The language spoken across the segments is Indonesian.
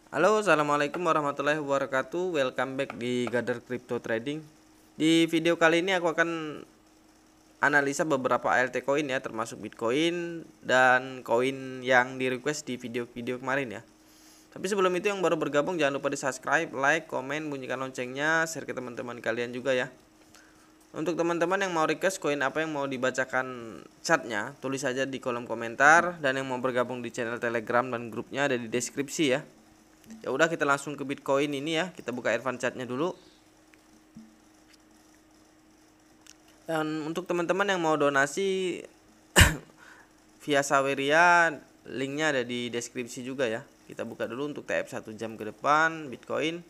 Halo, assalamualaikum warahmatullahi wabarakatuh. Welcome back di Gather Crypto Trading. Di video kali ini aku akan analisa beberapa ALT coin ya, termasuk Bitcoin dan koin yang di request di video-video kemarin ya. Tapi sebelum itu yang baru bergabung jangan lupa di subscribe, like, komen, bunyikan loncengnya, share ke teman-teman kalian juga ya. Untuk teman-teman yang mau request koin apa yang mau dibacakan chatnya, tulis saja di kolom komentar. Dan yang mau bergabung di channel Telegram dan grupnya ada di deskripsi ya. Ya udah, kita langsung ke Bitcoin ini ya. Kita buka advance chartnya dulu. Dan untuk teman-teman yang mau donasi via Saweria, linknya ada di deskripsi juga ya. Kita buka dulu untuk TF 1 jam ke depan Bitcoin.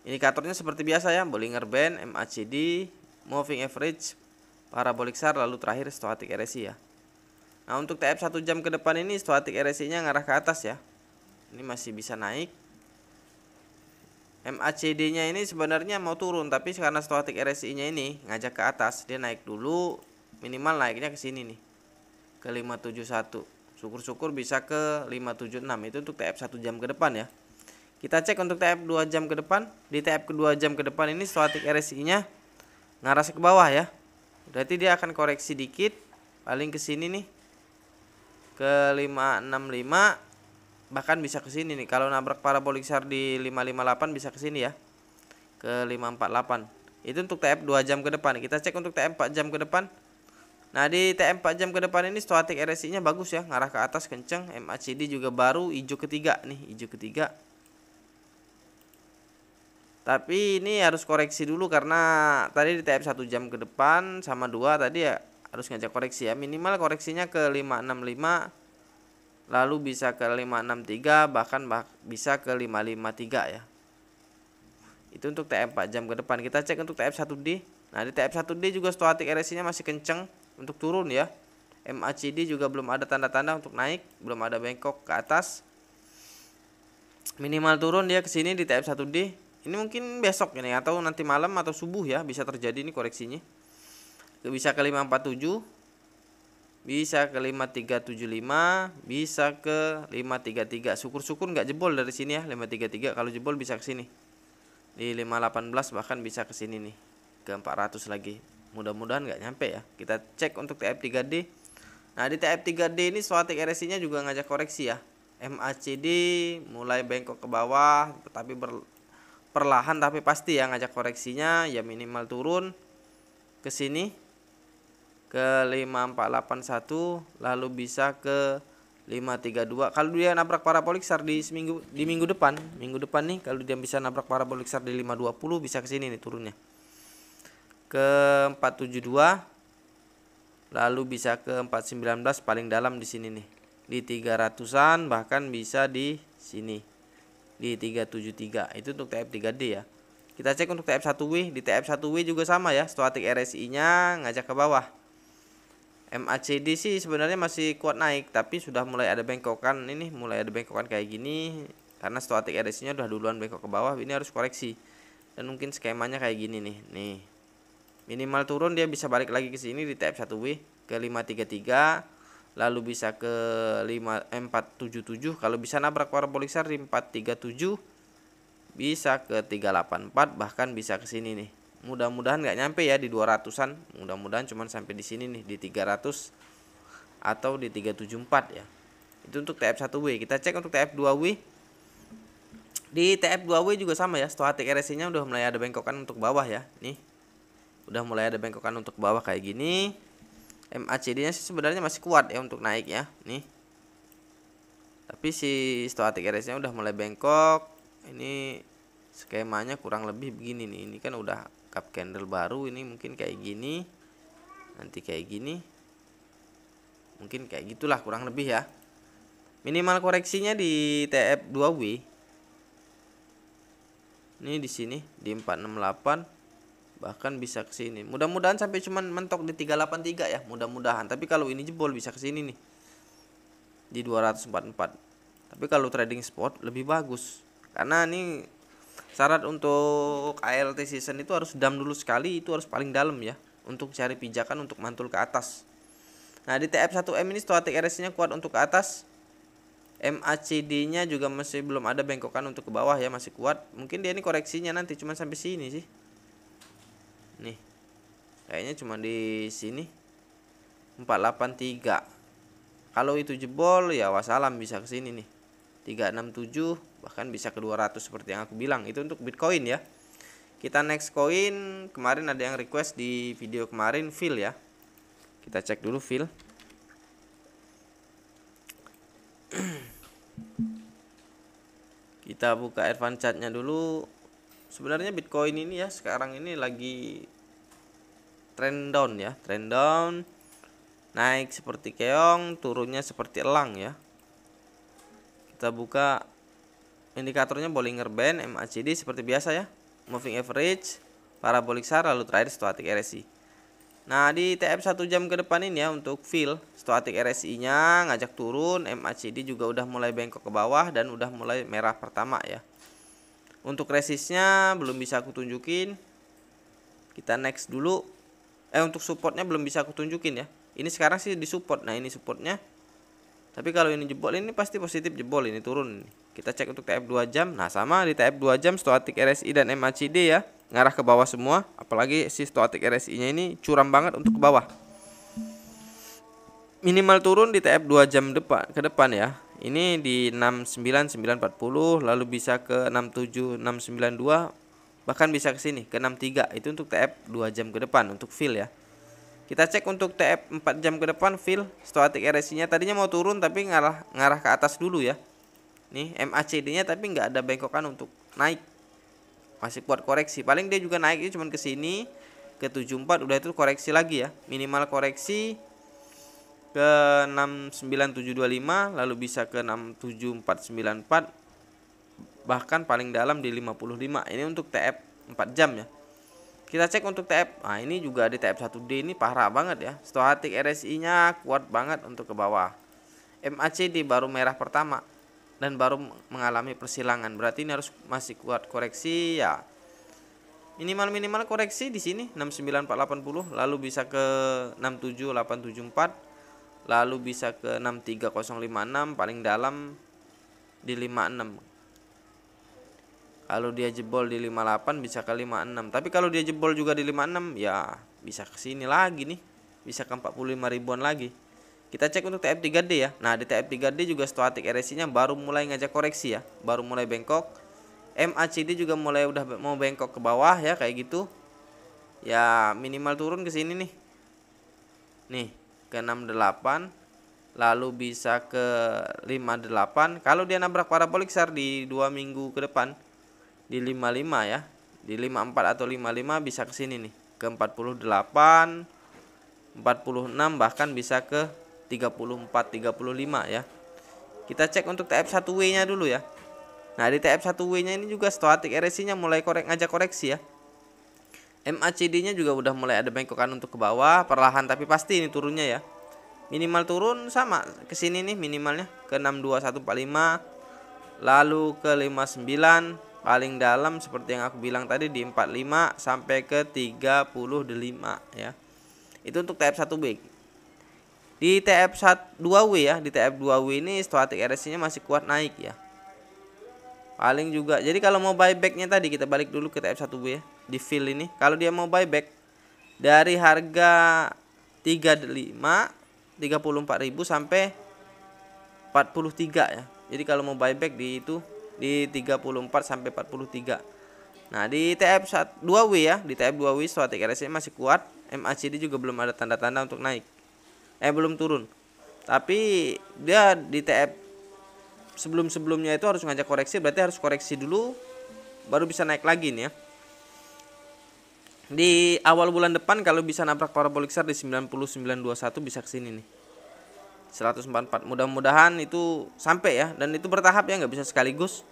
Indikatornya seperti biasa ya, Bollinger Band, MACD, Moving Average, Parabolic SAR, lalu terakhir Stochastic RSI ya. Nah, untuk TF 1 jam ke depan ini Stochastic RSI-nya ngarah ke atas ya. Ini masih bisa naik. MACD-nya ini sebenarnya mau turun, tapi karena Stochastic RSI-nya ini ngajak ke atas, dia naik dulu, minimal naiknya ke sini nih, ke 571. Syukur-syukur bisa ke 576. Itu untuk TF 1 jam ke depan ya. Kita cek untuk TF 2 jam ke depan. Di TF kedua jam ke depan ini Stochastic RSI-nya ngarah ke bawah ya. Berarti dia akan koreksi dikit, paling ke sini nih, ke 565, bahkan bisa ke sini nih. Kalau nabrak parabolic SAR di 558 bisa ke sini ya, ke 548. Itu untuk TF 2 jam ke depan. Kita cek untuk TF 4 jam ke depan. Nah, di TF 4 jam ke depan ini Stochastic RSI-nya bagus ya, ngarah ke atas kenceng. MACD juga baru hijau ketiga nih, hijau ketiga. Tapi ini harus koreksi dulu karena tadi di TF 1 jam ke depan sama 2 tadi ya harus ngajak koreksi ya. Minimal koreksinya ke 565, lalu bisa ke 563, bahkan bisa ke 553 ya. Itu untuk TF 4 jam ke depan. Kita cek untuk TF 1D. Nah, di TF 1D juga Stochastic RSI-nya masih kenceng untuk turun ya. MACD juga belum ada tanda-tanda untuk naik, belum ada bengkok ke atas. Minimal turun dia ke sini di TF 1D. Ini mungkin besok ini atau nanti malam atau subuh ya, bisa terjadi ini koreksinya. Bisa ke 547, bisa ke 5375, bisa ke 533. Syukur-syukur nggak jebol dari sini ya, 533. Kalau jebol bisa ke sini di 518, bahkan bisa ke sini nih, ke 400 lagi. Mudah-mudahan nggak nyampe ya. Kita cek untuk TF3D. Nah, di TF3D ini Stochastic RSI-nya juga ngajak koreksi ya. MACD mulai bengkok ke bawah, tapi perlahan tapi pasti ya ngajak koreksinya ya, minimal turun ke sini ke 5481, lalu bisa ke 532. Kalau dia nabrak parabolic SAR di minggu depan nih, kalau dia bisa nabrak parabolic SAR di 520 bisa ke sini nih turunnya ke 472, lalu bisa ke 419, paling dalam di sini nih di 300-an, bahkan bisa di sini di 373. Itu untuk TF3D ya. Kita cek untuk TF1W. Di TF1W juga sama ya, Stochastic RSI-nya ngajak ke bawah. MACD sih sebenarnya masih kuat naik, tapi sudah mulai ada bengkokan. Ini mulai ada bengkokan kayak gini karena Stochastic RSI-nya udah duluan bengkok ke bawah. Ini harus koreksi. Dan mungkin skemanya kayak gini nih. Nih. Minimal turun dia bisa balik lagi ke sini di TF1W ke 533, lalu bisa ke 477. Kalau bisa nabrak parabolic SAR di 437, bisa ke 384, bahkan bisa ke sini nih. Mudah-mudahan nggak nyampe ya di 200-an. Mudah-mudahan cuman sampai di sini nih di 300 atau di 374 ya. Itu untuk TF1W. Kita cek untuk TF2W. Di TF2W juga sama ya, Stochastic RSI-nya udah mulai ada bengkokan untuk bawah ya. Nih. Udah mulai ada bengkokan untuk bawah kayak gini. MACD-nya sih sebenarnya masih kuat ya untuk naik ya. Nih. Tapi si Stochastic RSI-nya udah mulai bengkok. Ini skemanya kurang lebih begini nih. Ini kan udah cup candle baru, ini mungkin kayak gini, nanti kayak gini, mungkin kayak gitulah kurang lebih ya. Minimal koreksinya di TF2W ini di sini di 468, bahkan bisa ke sini. Mudah-mudahan sampai cuman mentok di 383 ya, mudah-mudahan. Tapi kalau ini jebol bisa ke sini nih di 244. Tapi kalau trading spot lebih bagus karena ini syarat untuk ALT season itu harus dam dulu sekali, itu harus paling dalam ya untuk cari pijakan untuk mantul ke atas. Nah, di TF1M ini Stochastic RSI-nya kuat untuk ke atas. MACD-nya juga masih belum ada bengkokan untuk ke bawah ya, masih kuat. Mungkin dia ini koreksinya nanti cuma sampai sini sih. Nih. Kayaknya cuma di sini. 483. Kalau itu jebol ya wassalam, bisa ke sini nih. 367 bahkan bisa ke 200 seperti yang aku bilang. Itu untuk Bitcoin ya. Kita next coin, kemarin ada yang request di video kemarin, fill ya. Kita cek dulu fill. Kita buka advance chartnya dulu. Sebenarnya Bitcoin ini ya sekarang ini lagi trend down ya, trend down. Naik seperti keong, turunnya seperti elang ya. Kita buka indikatornya Bollinger Band, MACD seperti biasa ya. Moving average, parabolic SAR, lalu terakhir stochastic RSI. Nah, di TF 1 jam ke depan ini ya untuk fill, stochastic RSI-nya ngajak turun, MACD juga udah mulai bengkok ke bawah dan udah mulai merah pertama ya. Untuk resistnya belum bisa aku tunjukin. Kita next dulu. Untuk supportnya belum bisa aku tunjukin ya. Ini sekarang sih di support. Nah, ini supportnya. Tapi kalau ini jebol ini pasti positif jebol, ini turun. Kita cek untuk TF 2 jam. Nah, sama di TF 2 jam stochastic RSI dan MACD ya, ngarah ke bawah semua. Apalagi si stochastic RSI-nya ini curam banget untuk ke bawah. Minimal turun di TF 2 jam ke depan ya. Ini di 69940, lalu bisa ke 67692, bahkan bisa ke sini ke 63. Itu untuk TF 2 jam ke depan untuk fill ya. Kita cek untuk TF 4 jam ke depan fill, stochastic RSI-nya tadinya mau turun tapi ngarah ke atas dulu ya. Nih MACD-nya tapi nggak ada bengkokan untuk naik. Masih kuat koreksi. Paling dia juga naiknya cuma ke sini ke 74, udah itu koreksi lagi ya. Minimal koreksi ke 69725, lalu bisa ke 67494, bahkan paling dalam di 55. Ini untuk TF 4 jam ya. Kita cek untuk TF. Nah, ini juga di TF 1D ini parah banget ya. Stochastic RSI-nya kuat banget untuk ke bawah. MACD baru merah pertama dan baru mengalami persilangan. Berarti ini harus masih kuat koreksi ya. Minimal koreksi di sini 69480, lalu bisa ke 67874, lalu bisa ke 63056, paling dalam di 56. Kalau dia jebol di 58 bisa ke 56. Tapi kalau dia jebol juga di 56 ya bisa ke sini lagi nih. Bisa ke 45 ribuan lagi. Kita cek untuk TF3D ya. Nah, di TF3D juga stochastic RSI-nya baru mulai ngajak koreksi ya. Baru mulai bengkok. MACD juga mulai udah mau bengkok ke bawah ya kayak gitu. Ya minimal turun ke sini nih. Nih, ke 68. Lalu bisa ke 58. Kalau dia nabrak parabolic SAR di 2 minggu ke depan di 55 ya, di 54 atau 55 bisa ke sini nih, ke 48, 46, bahkan bisa ke 34, 35 ya. Kita cek untuk TF1W-nya dulu ya. Nah, di TF1W-nya ini juga stochastic RSI-nya mulai ngajak koreksi ya. MACD-nya juga udah mulai ada bengkokan untuk ke bawah, perlahan tapi pasti ini turunnya ya. Minimal turun sama ke sini nih minimalnya ke 62145, lalu ke 59. Paling dalam seperti yang aku bilang tadi di 45 sampai ke 35 ya. Itu untuk TF1W. Di TF2W ya, di TF2W ini stochastic RSI-nya masih kuat naik ya. Paling juga. Jadi kalau mau buyback-nya tadi kita balik dulu ke TF1W ya. Di fill ini kalau dia mau buyback dari harga 34.000 sampai 43 ya. Jadi kalau mau buyback di itu di 34 sampai 43. Nah, di TF2W ya, di TF2W stochastic RSI masih kuat, MACD juga belum ada tanda-tanda untuk naik. Belum turun. Tapi dia di TF sebelum-sebelumnya itu harus ngajak koreksi, berarti harus koreksi dulu baru bisa naik lagi nih ya. Di awal bulan depan kalau bisa nabrak parabolic SAR di 9921 bisa kesini nih. 144. Mudah-mudahan itu sampai ya, dan itu bertahap ya, nggak bisa sekaligus.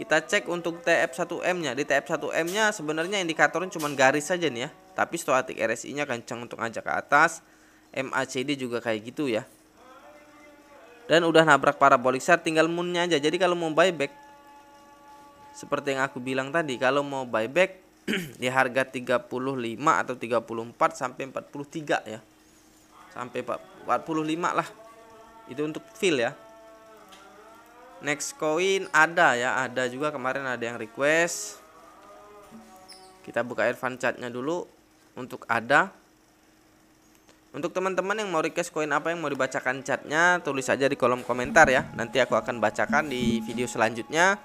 Kita cek untuk TF1M-nya. Di TF1M-nya sebenarnya indikatornya cuma garis saja nih ya, tapi stochastic RSI-nya kencang untuk ngajak ke atas. MACD juga kayak gitu ya. Dan udah nabrak parabolic SAR, tinggal moon-nya aja. Jadi kalau mau buyback seperti yang aku bilang tadi, kalau mau buyback di harga 35 atau 34 sampai 43 ya. Sampai 45 lah. Itu untuk fill ya. Next koin ada ya, ada juga kemarin ada yang request. Kita buka advance chartnya dulu untuk ada. Untuk teman-teman yang mau request koin apa yang mau dibacakan chartnya, tulis aja di kolom komentar ya. Nanti aku akan bacakan di video selanjutnya.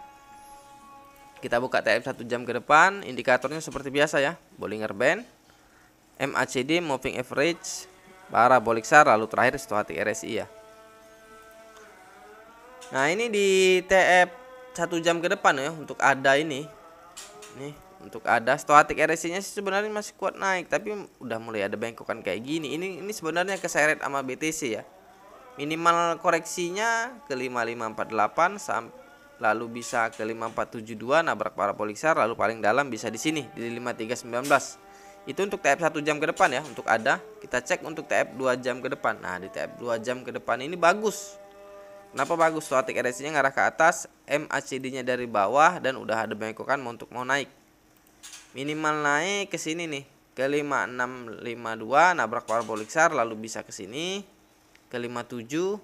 Kita buka TF 1 jam ke depan, indikatornya seperti biasa ya, Bollinger Band, MACD, Moving Average, Parabolic SAR, lalu terakhir stochastic RSI ya. Nah ini di TF 1 jam ke depan ya, untuk ada ini. Nih untuk ada stochastic RSI nya sih sebenarnya masih kuat naik, tapi udah mulai ada bengkokan kayak gini. Ini sebenarnya keseret sama BTC ya. Minimal koreksinya ke 5548 lalu bisa ke 5472 nabrak parabolic SAR, lalu paling dalam bisa di sini di 5319. Itu untuk TF 1 jam ke depan ya, untuk ada. Kita cek untuk TF 2 jam ke depan. Nah, di TF 2 jam ke depan ini bagus. Kenapa bagus? Stochastic RSI-nya ngarah ke atas, MACD-nya dari bawah dan udah ada bengkokan untuk mau naik. Minimal naik ke sini nih, ke 5652 nabrak parabolic SAR, lalu bisa ke sini ke 57,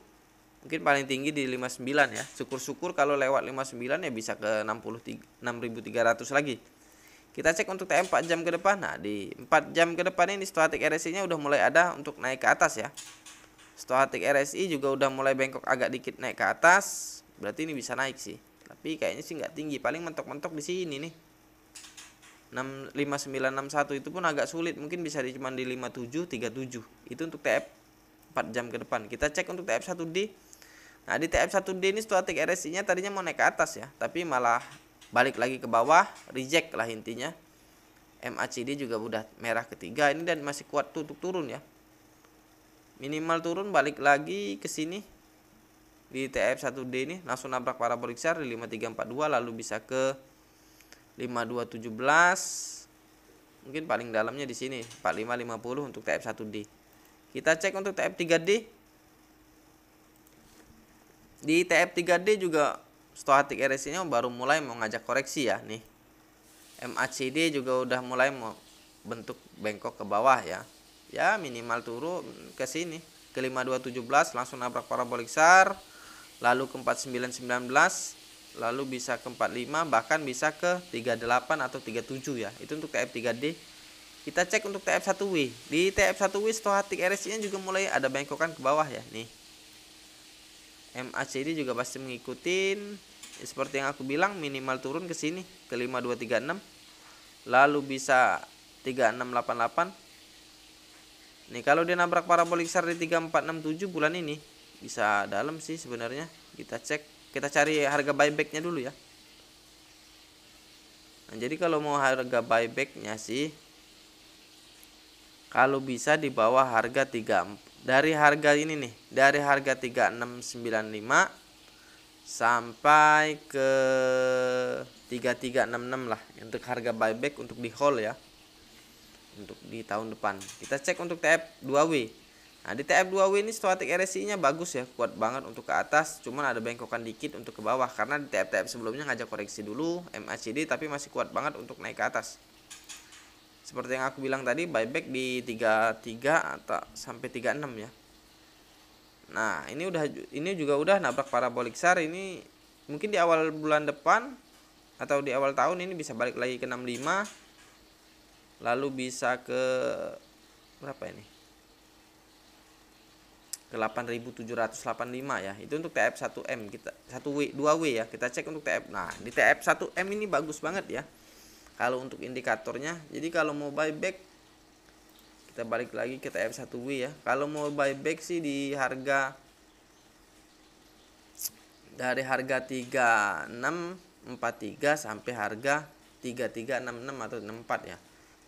mungkin paling tinggi di 59 ya. Syukur-syukur kalau lewat 59 ya bisa ke 6300 lagi. Kita cek untuk TM 4 jam ke depan. Nah, di 4 jam ke depan ini stochastic RSI-nya udah mulai ada untuk naik ke atas ya. Stochastic RSI juga udah mulai bengkok agak dikit naik ke atas. Berarti ini bisa naik sih. Tapi kayaknya sih nggak tinggi, paling mentok-mentok di sini nih. 5961 itu pun agak sulit, mungkin bisa di cuman di 5737. Itu untuk TF 4 jam ke depan. Kita cek untuk TF 1D. Nah, di TF 1D ini stochastic RSI-nya tadinya mau naik ke atas ya, tapi malah balik lagi ke bawah, reject lah intinya. MACD juga udah merah ketiga ini dan masih kuat untuk turun ya. Minimal turun balik lagi ke sini. Di TF 1D ini langsung nabrak parabolic SAR di 5342 lalu bisa ke 5217. Mungkin paling dalamnya di sini 4550 untuk TF 1D. Kita cek untuk TF 3D. Di TF 3D juga stochastic RSI-nya baru mulai mau ngajak koreksi ya nih. MACD juga udah mulai mau bentuk bengkok ke bawah ya. Ya minimal turun ke sini ke 5217 langsung nabrak parabolic SAR, lalu ke 4919, lalu bisa ke 45, bahkan bisa ke 38 atau 37 ya. Itu untuk TF 3D. Kita cek untuk TF 1W. Di TF 1W stochastic RSI-nya juga mulai ada bengkokan ke bawah ya nih. MACD juga pasti mengikutin. Seperti yang aku bilang, minimal turun ke sini ke 5236, lalu bisa 3688. Nih kalau dia nabrak parabolic SAR di 3467 bulan ini bisa dalam sih sebenarnya. Kita cek, kita cari harga buybacknya dulu ya. Nah, jadi kalau mau harga buybacknya sih, kalau bisa di bawah harga 3, dari harga ini nih, dari harga 3695 sampai ke 3366 lah untuk harga buyback untuk di hold ya, untuk di tahun depan. Kita cek untuk TF 2W. Nah, di TF 2W ini stochastic RSI-nya bagus ya, kuat banget untuk ke atas, cuman ada bengkokan dikit untuk ke bawah karena di TF sebelumnya ngajak koreksi dulu MACD, tapi masih kuat banget untuk naik ke atas. Seperti yang aku bilang tadi, buyback di 33 atau sampai 36 ya. Nah, ini juga udah nabrak parabolic SAR. Ini mungkin di awal bulan depan atau di awal tahun ini bisa balik lagi ke 65, lalu bisa ke berapa ini, ke 8785 ya. Itu untuk TF 1M, kita 1W 2W ya. Kita cek untuk TF. Nah, di TF 1M ini bagus banget ya kalau untuk indikatornya. Jadi kalau mau buyback, kita balik lagi ke TF 1W ya. Kalau mau buyback sih di harga, dari harga 3643 sampai harga 3366 atau 64 ya.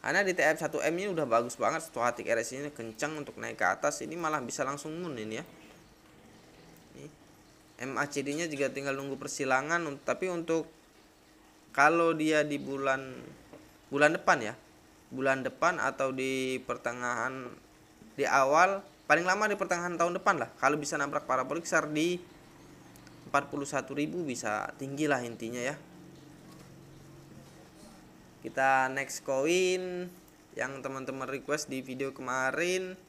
Karena di TF 1M ini udah bagus banget, stochastic RSI ini kencang untuk naik ke atas. Ini malah bisa langsung moon ini ya. MACD-nya juga tinggal nunggu persilangan. Tapi untuk kalau dia di bulan depan ya, bulan depan atau di pertengahan, di awal, paling lama di pertengahan tahun depan lah, kalau bisa nabrak parabolic SAR di 41.000 bisa tinggi lah intinya ya. Kita next koin yang teman-teman request di video kemarin.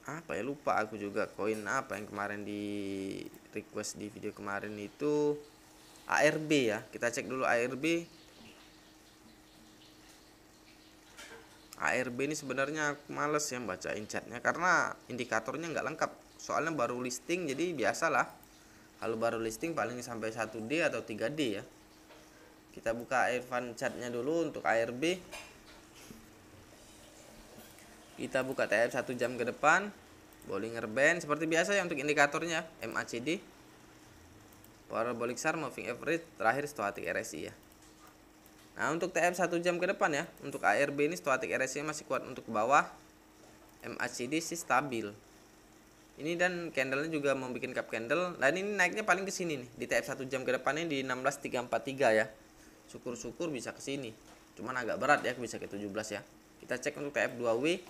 apa ya, lupa aku juga koin apa yang kemarin di request di video kemarin itu. ARB ya, kita cek dulu ARB. ARB ini sebenarnya aku males ya bacain chatnya karena indikatornya nggak lengkap, soalnya baru listing, jadi biasalah kalau baru listing paling sampai 1D atau 3D ya. Kita buka advance chatnya dulu untuk ARB. Kita buka TF 1 jam ke depan, Bollinger Band seperti biasa ya. Untuk indikatornya MACD, Parabolic SAR, Moving Average, terakhir Stochastic RSI ya. Nah untuk TF 1 jam ke depan ya, untuk ARB ini Stochastic RSI masih kuat untuk ke bawah, MACD sih stabil. Ini dan candlenya juga membuat cup candle. Nah ini naiknya paling ke sini nih di TF 1 jam ke depannya di 16343 ya. Syukur-syukur bisa ke sini. Cuman agak berat ya, bisa ke 17 ya. Kita cek untuk TF 2W,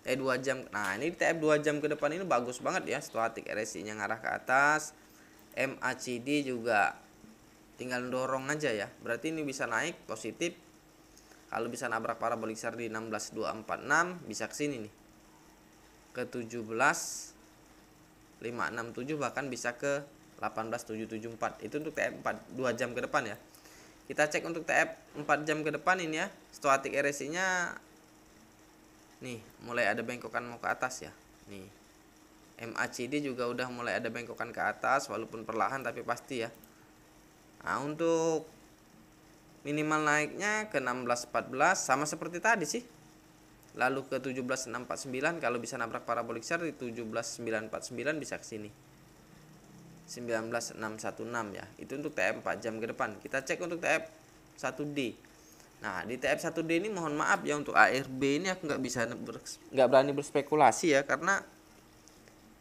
TF 2 jam. Nah, ini TF 2 jam ke depan ini bagus banget ya. Stochastic RSI-nya ngarah ke atas. MACD juga tinggal dorong aja ya. Berarti ini bisa naik positif. Kalau bisa nabrak parabolic SAR di 16246 bisa ke sini nih. Ke 17567 bahkan bisa ke 18774. Itu untuk TF 2 jam ke depan ya. Kita cek untuk TF 4 jam ke depan ini ya. Stochastic RSI-nya nih mulai ada bengkokan mau ke atas ya. Nih MACD juga udah mulai ada bengkokan ke atas walaupun perlahan tapi pasti ya. Nah untuk minimal naiknya ke 1614 sama seperti tadi sih. Lalu ke 17649 kalau bisa nabrak parabolic SAR di 17949 bisa ke sini. 19616 ya. Itu untuk TF 4 jam ke depan. Kita cek untuk TF 1D. Nah di TF 1D ini mohon maaf ya, untuk ARB ini aku nggak berani berspekulasi ya karena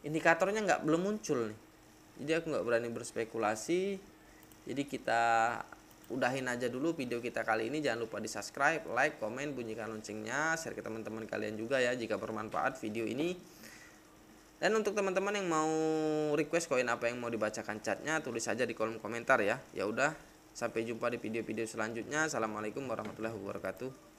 indikatornya belum muncul nih. Jadi aku nggak berani berspekulasi. Jadi kita udahin aja dulu video kita kali ini. Jangan lupa di subscribe, like, komen, bunyikan loncengnya, share ke teman-teman kalian juga ya jika bermanfaat video ini. Dan untuk teman-teman yang mau request koin apa yang mau dibacakan chatnya, tulis saja di kolom komentar ya. Ya udah. Sampai jumpa di video-video selanjutnya. Assalamualaikum warahmatullahi wabarakatuh.